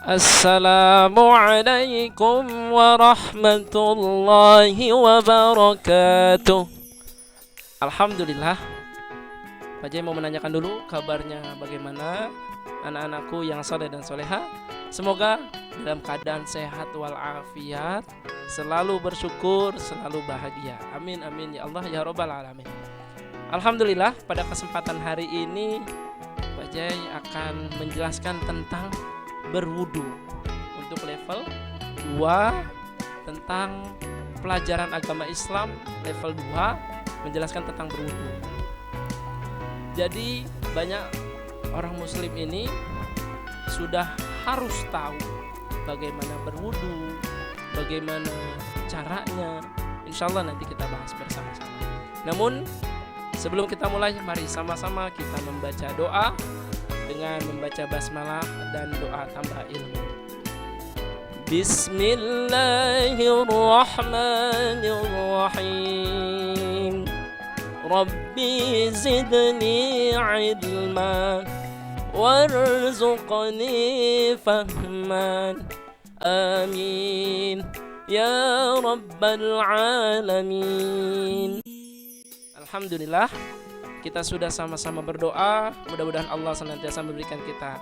Assalamualaikum warahmatullahi wabarakatuh. Alhamdulillah. Pak Jai mau menanyakan dulu kabarnya bagaimana anak-anakku yang saleh dan soleha. Semoga dalam keadaan sehat walafiat, selalu bersyukur, selalu bahagia. Amin amin ya Allah ya Rabbal alamin. Alhamdulillah, pada kesempatan hari ini Pak Jai akan menjelaskan tentang berwudu untuk level 2, tentang pelajaran agama Islam level 2, menjelaskan tentang berwudu. Jadi banyak orang muslim ini sudah harus tahu bagaimana berwudu, bagaimana caranya. Insya Allah nanti kita bahas bersama-sama. Namun sebelum kita mulai, mari sama-sama kita membaca doa dengan membaca basmalah dan doa tambah ilmu. Bismillahirrahmanirrahim. Rabbi zidni ilman warzuqni fahman. Amin ya rabbal alamin. Alhamdulillah, kita sudah sama-sama berdoa. Mudah-mudahan Allah senantiasa memberikan kita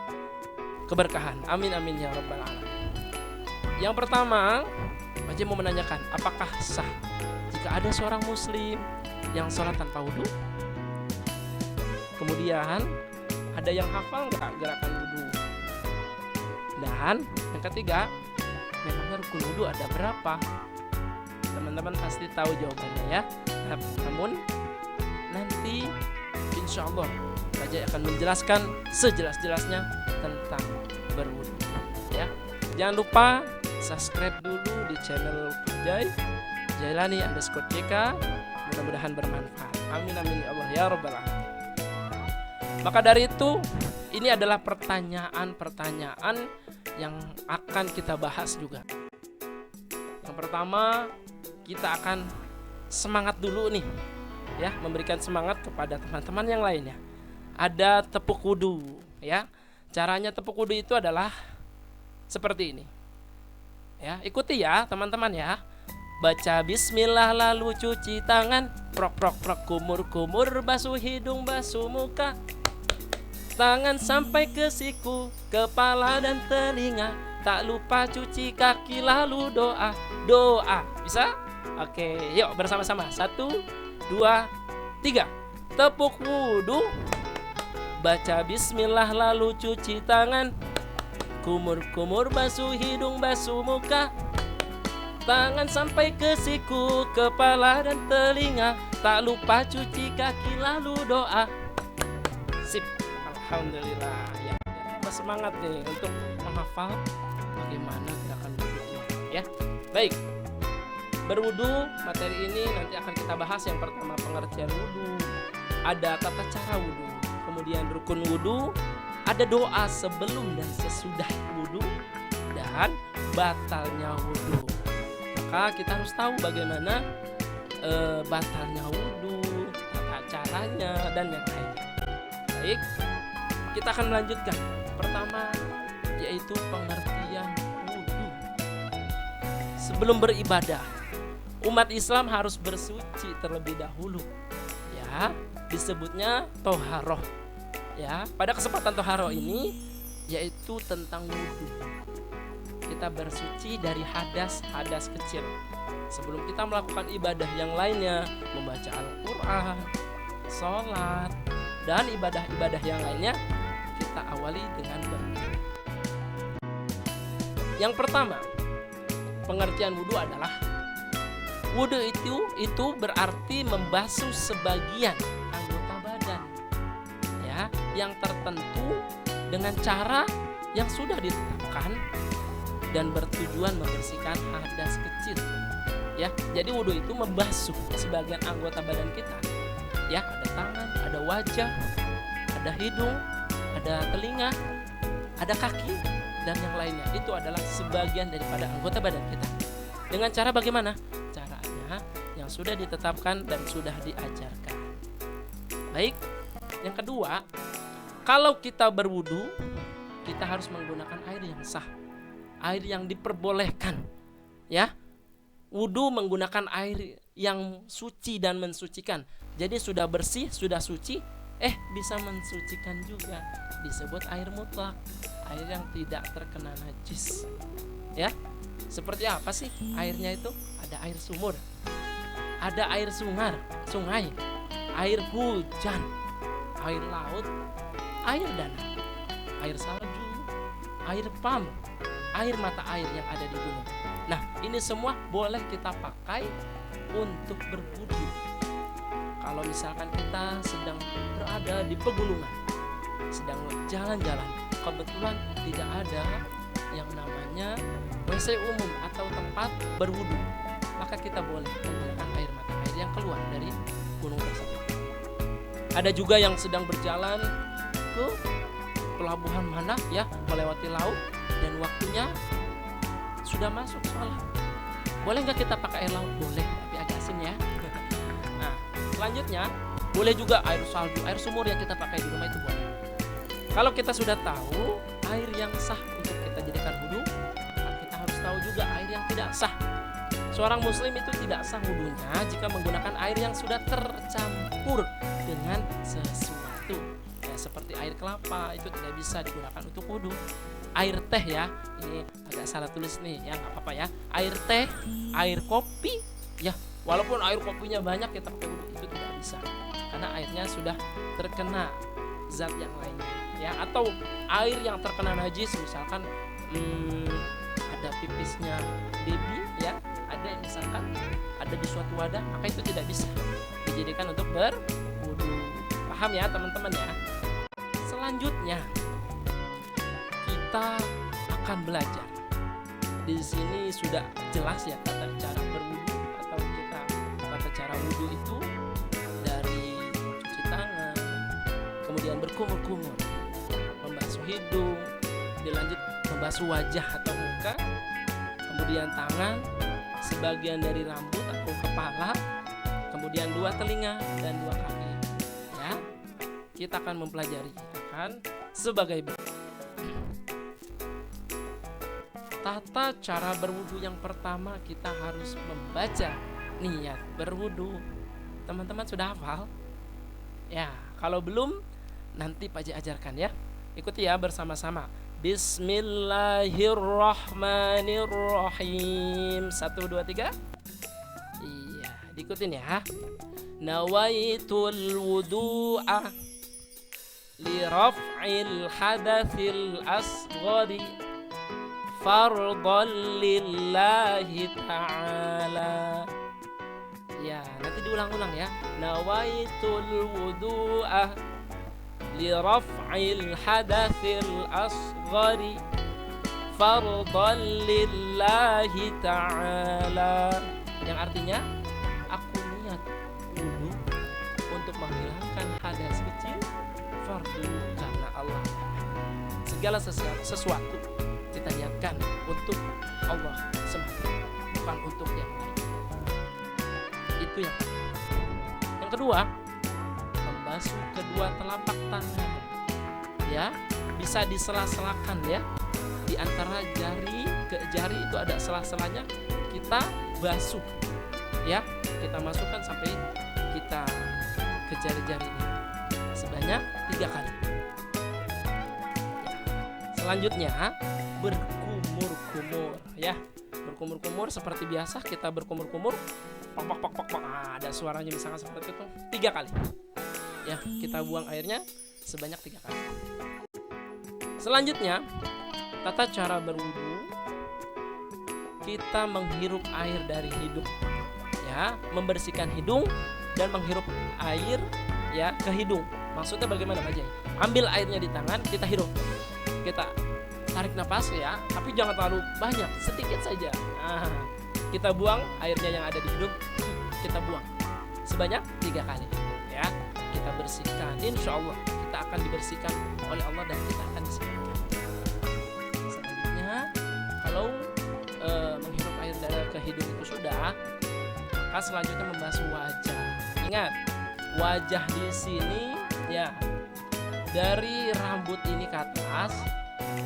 keberkahan. Amin amin ya rabbal alamin. Yang pertama, Pak Jai mau menanyakan, apakah sah jika ada seorang muslim yang sholat tanpa wudu? Kemudian ada yang hafal nggak gerakan wudu? Dan yang ketiga, memangnya rukun wudu ada berapa? Teman-teman pasti tahu jawabannya ya. Namun nanti insya Allah Pak Jai akan menjelaskan sejelas-jelasnya tentang berwudu ya. Jangan lupa subscribe dulu di channel Pak Jai, Jailani_JK. Mudah-mudahan bermanfaat. Amin amin ya Allah ya Rabbal alamin. Maka dari itu, ini adalah pertanyaan-pertanyaan yang akan kita bahas juga. Yang pertama, kita akan semangat dulu nih ya, memberikan semangat kepada teman-teman yang lainnya. Ada tepuk wudu ya. Caranya tepuk wudu itu adalah seperti ini ya, ikuti ya teman-teman ya. Baca bismillah lalu cuci tangan, prok prok prok, kumur kumur, basuh hidung basuh muka, tangan sampai ke siku, kepala dan telinga, tak lupa cuci kaki lalu doa. Bisa? Oke, yuk bersama-sama. 1, 2, 3. Tepuk wudu, baca bismillah lalu cuci tangan, kumur-kumur, basuh hidung basuh muka, tangan sampai ke siku, kepala dan telinga, tak lupa cuci kaki lalu doa. Sip, alhamdulillah ya. Semangat nih untuk menghafal bagaimana gerakan wudu ya. Baik, berwudu, materi ini nanti akan kita bahas. Yang pertama, pengertian wudu, ada tata cara wudu, kemudian rukun wudu, ada doa sebelum dan sesudah wudu, dan batalnya wudu. Maka kita harus tahu bagaimana batalnya wudu, tata caranya, dan yang lainnya. Baik, kita akan melanjutkan. Pertama, yaitu pengertian wudu. Sebelum beribadah, umat Islam harus bersuci terlebih dahulu ya, disebutnya toharoh ya. Pada kesempatan toharoh ini yaitu tentang wudu. Kita bersuci dari hadas kecil sebelum kita melakukan ibadah yang lainnya, membaca Al-Quran, sholat, dan ibadah-ibadah yang lainnya. Kita awali dengan berwudu. Yang pertama, pengertian wudu adalah, wudu itu berarti membasuh sebagian anggota badan ya, yang tertentu dengan cara yang sudah ditetapkan dan bertujuan membersihkan hadas kecil ya. Jadi wudu itu membasuh sebagian anggota badan kita ya, ada tangan, ada wajah, ada hidung, ada telinga, ada kaki, dan yang lainnya. Itu adalah sebagian daripada anggota badan kita. Dengan cara bagaimana? Caranya yang sudah ditetapkan dan sudah diajarkan. Baik, yang kedua, kalau kita berwudu, kita harus menggunakan air yang sah. air yang diperbolehkan, ya. Wudu menggunakan air yang suci dan mensucikan. Jadi sudah bersih, sudah suci, bisa mensucikan juga. Disebut air mutlak, air yang tidak terkena najis. Ya. Seperti apa sih airnya itu? Ada air sumur, ada air sungai, air hujan, air laut, air danau, air salju, air pam, air mata air yang ada di gunung. Nah, ini semua boleh kita pakai untuk berwudu. Kalau misalkan kita sedang berada di pegunungan, sedang jalan-jalan, kebetulan tidak ada yang namanya WC umum atau tempat berwudu, maka kita boleh menggunakan air mata air yang keluar dari gunung tersebut. Ada juga yang sedang berjalan ke pelabuhan mana, ya, melewati laut dan waktunya sudah masuk sholat. Boleh nggak kita pakai air laut? Boleh, tapi agak asin ya. Nah, selanjutnya boleh juga air salju, air sumur yang kita pakai di rumah itu boleh. Kalau kita sudah tahu air yang sah untuk kita jadikan wudu, kita harus tahu juga air yang tidak sah. Seorang muslim itu tidak sah wudunya jika menggunakan air yang sudah tercampur dengan sesuatu. Ya, seperti air kelapa itu tidak bisa digunakan untuk wudu. Air teh, ya, ini agak salah tulis nih, ya nggak apa-apa ya. Air teh, air kopi, ya, walaupun air kopinya banyak kita pakai wudu itu tidak bisa, karena airnya sudah terkena zat yang lainnya, ya. Atau air yang terkena najis, misalkan ada pipisnya baby, ya, ada misalkan ada di suatu wadah, maka itu tidak bisa dijadikan untuk berwudu. Paham ya teman-teman ya? Selanjutnya kita akan belajar. Di sini sudah jelas ya tata cara berwudu atau kita tata cara wudu itu dari cuci tangan, kemudian berkumur-kumur, membasuh hidung, dilanjut membasuh wajah atau muka, kemudian tangan, sebagian dari rambut atau kepala, kemudian 2 telinga dan 2 kaki. Ya, kita akan mempelajari sebagai berikut. Tata cara berwudu yang pertama, kita harus membaca niat berwudu. Teman-teman sudah hafal? Ya, kalau belum nanti Pak Ji ajarkan ya. Ikuti ya bersama-sama. Bismillahirrahmanirrahim. 1, 2, 3. Iya, diikutin ya. Nawaitul wudu'a li raf'il hadatsil asghari fardhan lillahi ta'ala. Ya, nanti diulang-ulang ya. Nawaitul wudu'a li raf'il hadatsil asghari fardhan lillahi ta'ala. Yang artinya, aku niat wudu untuk menghilangkan hadas kecil, fardu karena Allah. Segala sesuatu kita niatkan untuk Allah semata, bukan untuk yang lain. Itu yang pertama. Yang kedua, membasuh kedua telapak tangan. Ya, bisa disela-selakan ya. Di antara jari ke jari itu ada sela-selanya, kita basuh. Ya, kita masukkan sampai kita ke jari-jari ini sebanyak 3 kali. Selanjutnya berkumur-kumur ya. Berkumur-kumur seperti biasa kita berkumur-kumur. Pok. Ada suaranya misalnya seperti itu 3 kali. Ya, kita buang airnya sebanyak 3 kali. Selanjutnya, tata cara berwudu, kita menghirup air dari hidung. Ya, membersihkan hidung dan menghirup air ya ke hidung. Maksudnya bagaimana Pak Jai? Ambil airnya di tangan, kita hirup. Kita tarik nafas ya, tapi jangan terlalu banyak, sedikit saja. Nah, kita buang airnya yang ada di hidung, kita buang sebanyak 3 kali ya. Kita bersihkan, insya Allah kita akan dibersihkan oleh Allah dan kita akan diselamatkan. Selanjutnya, kalau menghirup air dari ke hidung itu sudah, maka selanjutnya membasuh wajah. Ingat, wajah di sini ya, dari rambut ini ke atas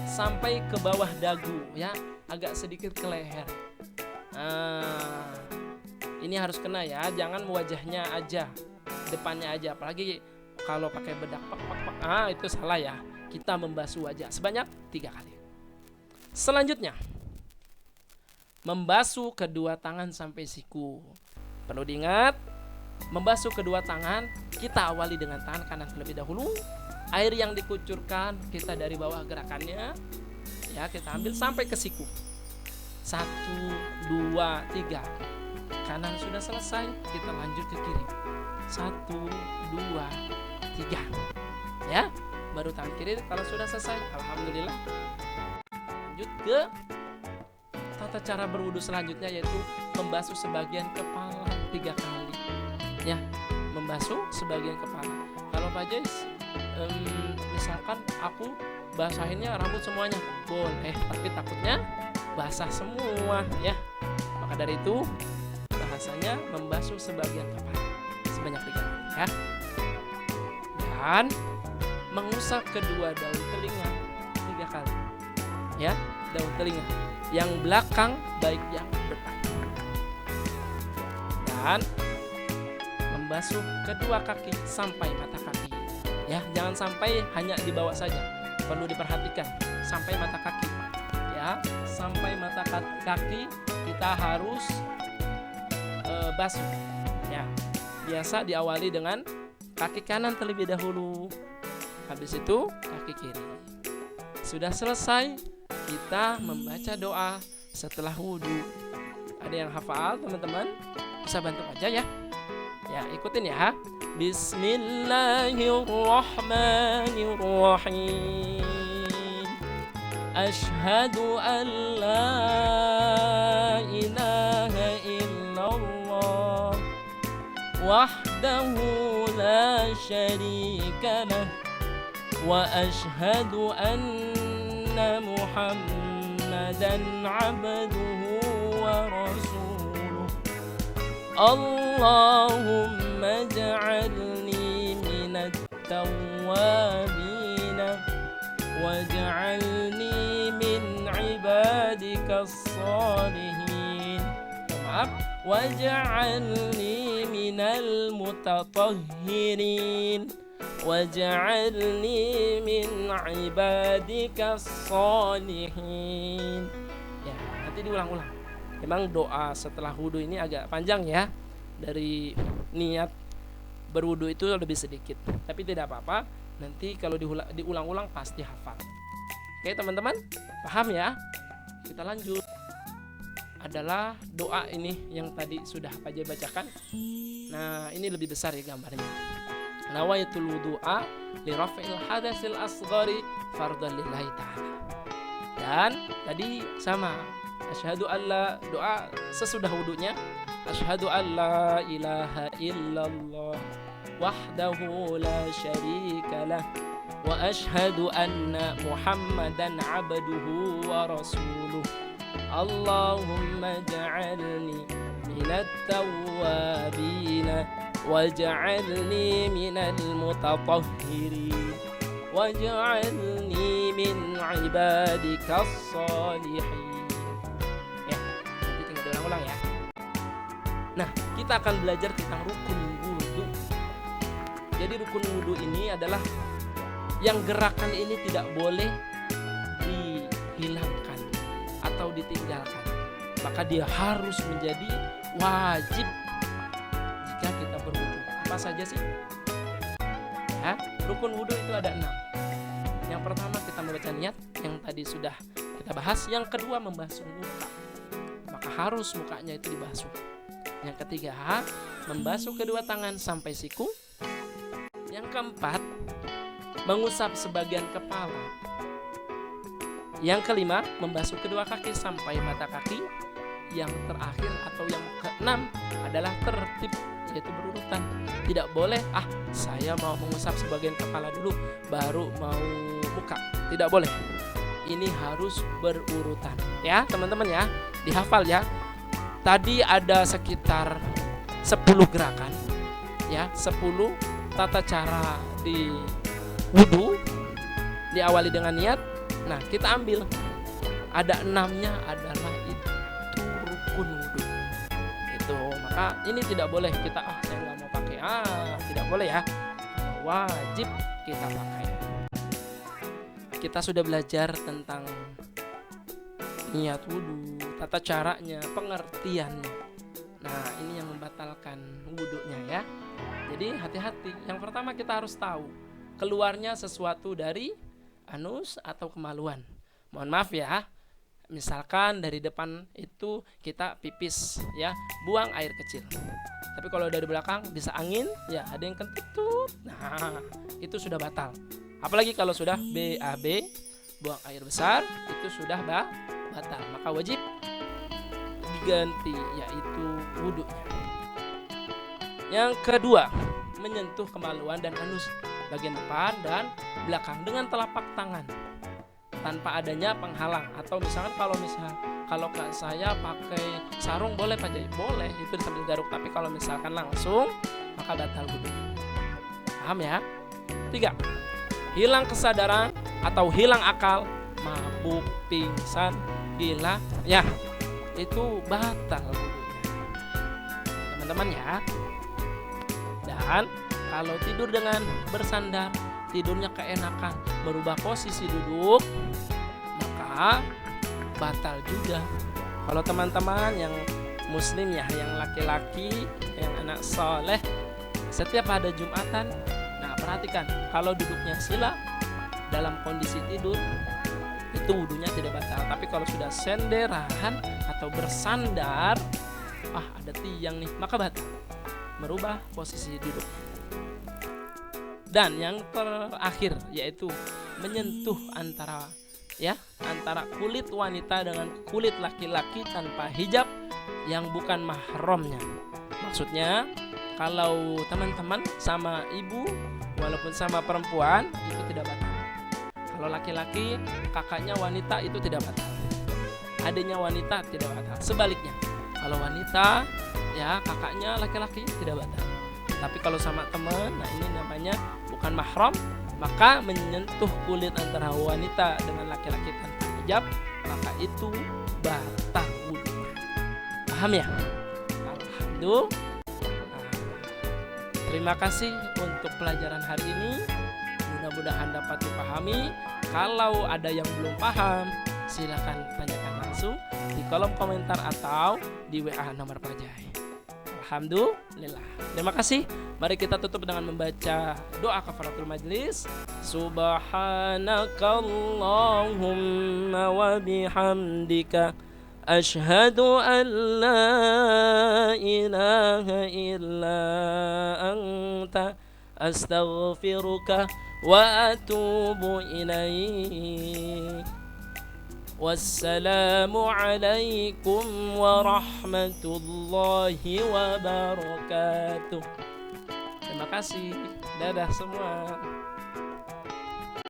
sampai ke bawah dagu ya, agak sedikit ke leher. Nah, ini harus kena ya, jangan wajahnya aja, depannya aja. Apalagi kalau pakai bedak pak, itu salah ya. Kita membasuh wajah sebanyak 3 kali. Selanjutnya, membasuh kedua tangan sampai siku. Perlu diingat, membasuh kedua tangan kita awali dengan tangan kanan terlebih dahulu. Air yang dikucurkan kita dari bawah gerakannya ya, kita ambil sampai ke siku. 1, 2, 3. Kanan sudah selesai, kita lanjut ke kiri. 1, 2, 3 ya, baru tangan kiri kalau sudah selesai. Alhamdulillah. Lanjut ke tata cara berwudu selanjutnya, yaitu membasuh sebagian kepala 3 kali ya, membasuh sebagian kepala. Kalau Pak Jais, misalkan aku basahinnya rambut semuanya, boleh, tapi takutnya basah semua ya. Maka dari itu bahasanya membasuh sebagian kepala sebanyak 3 kali ya. Dan mengusap kedua daun telinga 3 kali ya, daun telinga yang belakang baik yang depan. Dan membasuh kedua kaki sampai mata kaki ya, jangan sampai hanya di bawah saja, perlu diperhatikan sampai mata kaki ya, sampai mata kaki kita harus basuh ya. Biasa diawali dengan kaki kanan terlebih dahulu, habis itu kaki kiri. Sudah selesai, kita membaca doa setelah wudhu. Ada yang hafal teman-teman? Bisa bantu aja ya. Ya, ikutin ya. Bismillahirrahmanirrahim. Asyhadu an la ilaha illallah wahdahu la syarika lah wa asyhadu anna Muhammadan abduhu wa rasuluh. Allahumma ja'alni minat tawwabina waj'alni min ibadika salihin. Maaf, waj'alni minal mutatahhirin waj'alni min ibadika salihin. Ya, nanti diulang-ulang. Memang doa setelah wudhu ini agak panjang ya. Dari niat berwudhu itu lebih sedikit, tapi tidak apa-apa. Nanti kalau diulang-ulang pasti hafal. Oke teman-teman, paham ya? Kita lanjut. Adalah doa ini yang tadi sudah Pak Jai bacakan. Nah, ini lebih besar ya gambarnya. Nawaitul wudu'a li raf'il hadatsil asghari fardhan lillahi ta'ala. Dan tadi sama, asyhadu alla, doa sesudah wudunya, asyhadu alla ilaha illallah wahdahu la syarika lah wa asyhadu anna Muhammadan abduhu wa rasuluh. Allahumma ja'alni minat tawwabina waj'alni minal mutatahhirin waj'alni min ibadikas salihin. Ya, nanti tinggal diulang-ulang ya. Nah, kita akan belajar tentang rukun wudu. Jadi rukun wudu ini adalah yang gerakan ini tidak boleh dihilangkan atau ditinggalkan. Maka dia harus menjadi wajib jika kita berwudu. Apa saja sih? Ya, rukun wudu itu ada 6. Yang pertama kita membaca niat, yang tadi sudah kita bahas. Yang kedua membasuh muka, maka harus mukanya itu dibasuh. Yang ketiga membasuh kedua tangan sampai siku. Yang keempat mengusap sebagian kepala. Yang kelima membasuh kedua kaki sampai mata kaki. Yang terakhir atau yang keenam adalah tertib, yaitu berurutan. Tidak boleh saya mau mengusap sebagian kepala dulu baru mau muka. Tidak boleh. Ini harus berurutan ya teman-teman ya. Dihafal ya. Tadi ada sekitar 10 gerakan ya, 10 tata cara di wudu. Diawali dengan niat, Nah, kita ambil ada 6-nya adalah itu rukun wudhu. Itu maka ini tidak boleh kita saya nggak mau pakai, tidak boleh ya, wajib kita pakai. Kita sudah belajar tentang niat wudhu, tata caranya, pengertiannya. Nah, ini yang membatalkan wudhunya ya. Jadi hati-hati. Yang pertama kita harus tahu keluarnya sesuatu dari anus atau kemaluan. Mohon maaf ya. Misalkan dari depan itu kita pipis ya, buang air kecil. Tapi kalau dari belakang bisa angin ya, ada yang kentut. Nah, itu sudah batal. Apalagi kalau sudah BAB, buang air besar, itu sudah batal. Maka wajib diganti, yaitu wudhunya. Yang kedua, menyentuh kemaluan dan anus bagian depan dan belakang dengan telapak tangan tanpa adanya penghalang. Atau misalkan kalau saya pakai sarung boleh Pak Jai? Boleh, itu sambil garuk. Tapi kalau misalkan langsung, maka batal wudhu. Paham ya? 3, hilang kesadaran atau hilang akal, mabuk, pingsan, gila, ya itu batal wudhunya, teman-teman ya. Dan kalau tidur dengan bersandar, tidurnya keenakan, merubah posisi duduk, maka batal juga. Kalau teman-teman yang muslim ya, yang laki-laki, yang anak soleh, setiap ada Jumatan, nah perhatikan, kalau duduknya sila dalam kondisi tidur, itu wudhunya tidak batal. Tapi kalau sudah senderan atau bersandar, ada tiang nih, maka batal, merubah posisi duduk. Dan yang terakhir yaitu menyentuh antara kulit wanita dengan kulit laki-laki tanpa hijab yang bukan mahramnya. Maksudnya kalau teman-teman sama ibu walaupun sama perempuan itu tidak batal. Kalau laki-laki kakaknya wanita itu tidak batal, adiknya wanita tidak batal. Sebaliknya kalau wanita ya kakaknya laki-laki tidak batal. Tapi kalau sama teman, nah ini namanya bukan mahram, maka menyentuh kulit antara wanita dengan laki-laki tanpa hijab, maka itu batal wudhunya. Paham ya? Alhamdulillah. Terima kasih untuk pelajaran hari ini. Mudah-mudahan dapat dipahami. Kalau ada yang belum paham, silakan tanyakan langsung di kolom komentar atau di WA nomor Pak Jai. Alhamdulillah. Terima kasih. Mari kita tutup dengan membaca doa kafaratul majlis. Subhanakallahumma wa bihamdika asyhadu an la ilaha illa anta astaghfiruka wa atubu ilaik. Wassalamu alaikum warahmatullahi wabarakatuh. Terima kasih. Dadah semua.